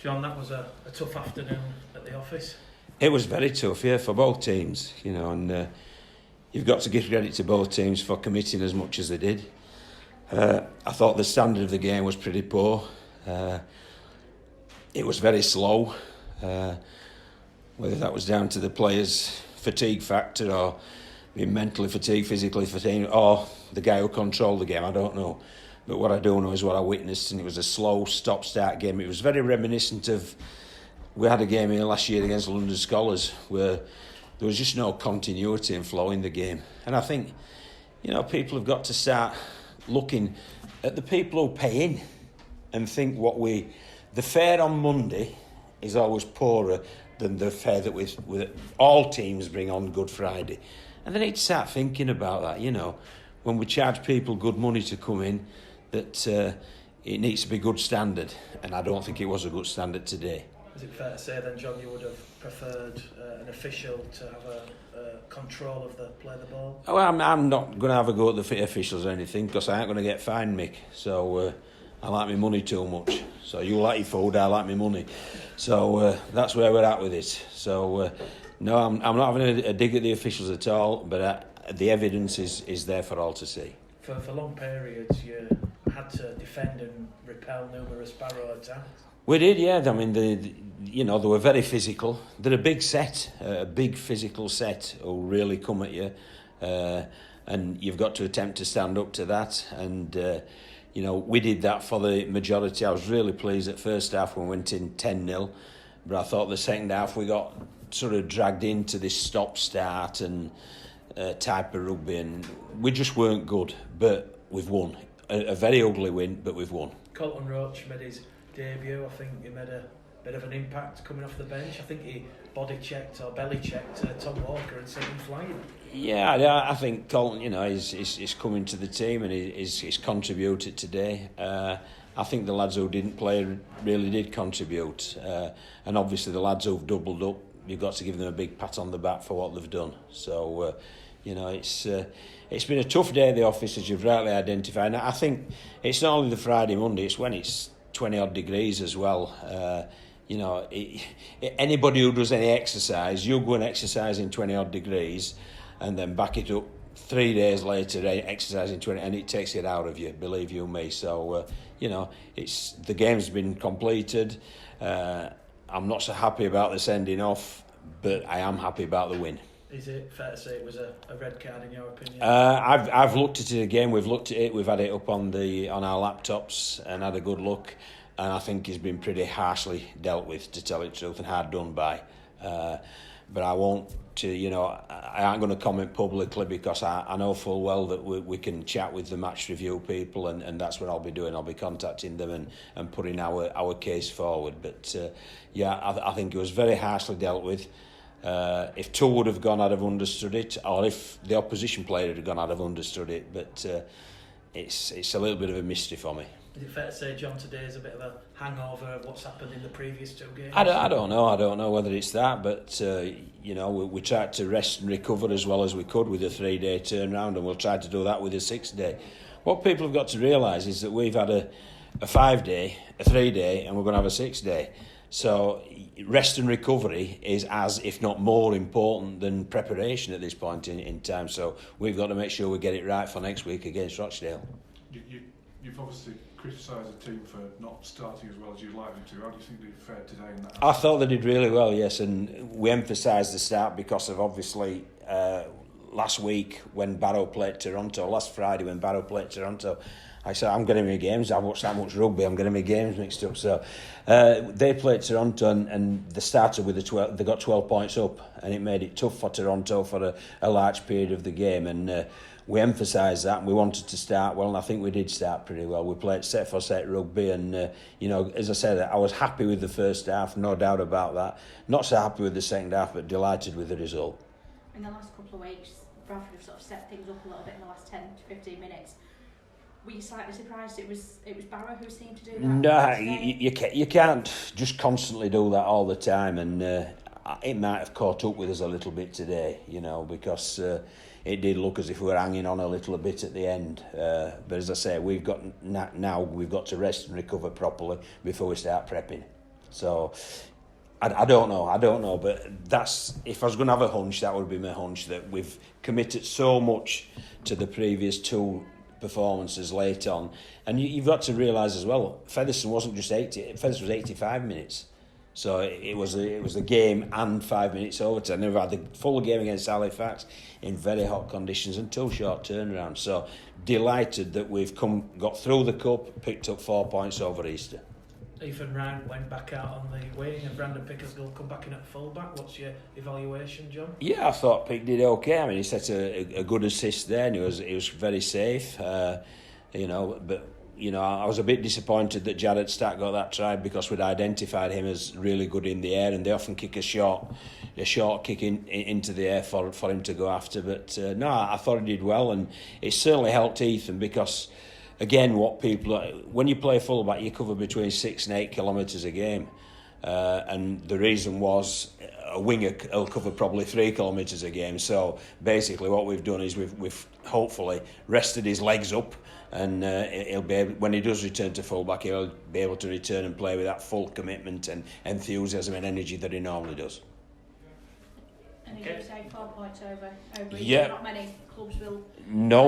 John, that was a tough afternoon at the office. It was very tough, yeah, for both teams, and you've got to give credit to both teams for committing as much as they did. I thought the standard of the game was pretty poor. It was very slow, whether that was down to the players' fatigue factor or being mentally fatigued, physically fatigued, or the guy who controlled the game, I don't know. But what I do know is what I witnessed, and it was a slow stop-start game. It was very reminiscent of, we had a game here last year against London Scholars where there was just no continuity and flow in the game. And I think, people have got to start looking at the people who pay in and think the fare on Monday is always poorer than the fare that all teams bring on Good Friday. And they need to start thinking about that, when we charge people good money to come in, that it needs to be good standard, and I don't think it was a good standard today. Is it fair to say then, John, you would have preferred an official to have a control of the play of the ball? Well, I'm not going to have a go at the officials or anything, because I ain't going to get fined, Mick. So I like my money too much. So you like your food, I like my money. So that's where we're at with it. So no, I'm not having a dig at the officials at all, but the evidence is there for all to see. For long periods, you had to defend and repel numerous Barrow attacks. We did, yeah. I mean, they were very physical. They're a big set, a big physical set who really come at you, and you've got to attempt to stand up to that. And we did that for the majority. I was really pleased at first half when we went in 10-0, but I thought the second half we got sort of dragged into this stop-start and type of rugby, and we just weren't good. But we've won. A very ugly win, but we've won. Colton Roach made his debut. I think he made a bit of an impact coming off the bench. I think he body checked or belly checked Tom Walker and sent him flying. Yeah, I think Colton, is coming to the team and he's contributed today. I think the lads who didn't play really did contribute, and obviously the lads who've doubled up, you've got to give them a big pat on the back for what they've done. So it's been a tough day at the office, as you've rightly identified. And I think it's not only the Friday, Monday, it's when it's 20 odd degrees as well. Anybody who does any exercise, you go and exercise in 20 odd degrees and then back it up 3 days later exercising 20, and it takes it out of you, believe you me. So it's the game's been completed. I'm not so happy about the sending off, but I am happy about the win. Is it fair to say it was a red card in your opinion? I've looked at it again. We've looked at it. We've had it up on our laptops and had a good look. And I think he's been pretty harshly dealt with, to tell the truth, and hard done by. But I won't. I aren't going to comment publicly, because I know full well that we can chat with the match review people, and that's what I'll be doing. I'll be contacting them and putting our case forward. But I think it was very harshly dealt with. If two would have gone, I'd have understood it, or if the opposition player had gone, I'd have understood it. But it's a little bit of a mystery for me. Is it fair to say, John, today is a bit of a hangover of what's happened in the previous two games? I don't know. I don't know whether it's that, but we tried to rest and recover as well as we could with a 3-day turnaround, and we'll try to do that with a 6-day. What people have got to realise is that we've had a 5-day, a 3-day, and we're going to have a 6-day. So rest and recovery is as, if not more, important than preparation at this point in time. So we've got to make sure we get it right for next week against Rochdale. You've obviously criticised the team for not starting as well as you'd like them to. How do you think they fared today in that? I thought they did really well, yes, and we emphasised the start because of obviously last week when Barrow played Toronto, last Friday when Barrow played Toronto, I said, I'm getting my games, I've watched that much rugby, I'm getting my games mixed up. So they played Toronto and they started with they got 12 points up, and it made it tough for Toronto for a large period of the game, and we emphasised that, and we wanted to start well, and I think we did start pretty well. We played set for set rugby, and as I said, I was happy with the first half, no doubt about that. Not so happy with the second half, but delighted with the result. In the last couple of weeks, Bradford have sort of set things up a little bit in the last 10 to 15 minutes. Were you slightly surprised it was Barrow who seemed to do that? No, you can't just constantly do that all the time, and it might have caught up with us a little bit today, because it did look as if we were hanging on a little bit at the end. But as I say, we've got to rest and recover properly before we start prepping. So I don't know, but that's, if I was going to have a hunch, that would be my hunch, that we've committed so much to the previous two performances late on, and you've got to realise as well, Featherstone wasn't just 80, Featherstone was 85 minutes, so it was a game and 5 minutes overtime. They've had the full game against Halifax in very hot conditions and 2 short turnarounds. So delighted that we've got through the cup, picked up 4 points over Easter. Ethan Ryan went back out on the wing and Brandon Pickersgill come back in at full-back. What's your evaluation, John? Yeah, I thought Pick did okay. I mean, he set a good assist there, and he was very safe. But I was a bit disappointed that Jared Stack got that try, because we'd identified him as really good in the air, and they often kick a short kick into the air for him to go after. But no, I thought he did well, and it certainly helped Ethan, because again, when you play fullback, you cover between 6 and 8 kilometres a game, and the reason was a winger will cover probably 3 kilometres a game. So basically, what we've done is we've hopefully rested his legs up, and he'll be able, when he does return to fullback, he'll be able to return and play with that full commitment and enthusiasm and energy that he normally does. And as you say, 4 points over Yeah. Not many clubs will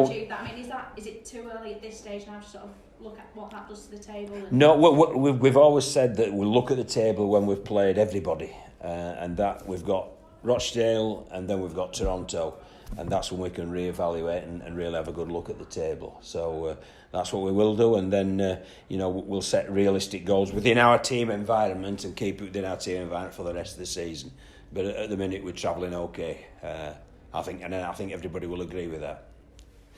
achieve that. I mean, is it too early at this stage now to sort of look at what that does to the table? No, we've always said that we'll look at the table when we've played everybody, and that we've got Rochdale and then we've got Toronto, and that's when we can reevaluate and really have a good look at the table. So that's what we will do, and then we'll set realistic goals within our team environment and keep it within our team environment for the rest of the season. But at the minute we're travelling okay. I think everybody will agree with that.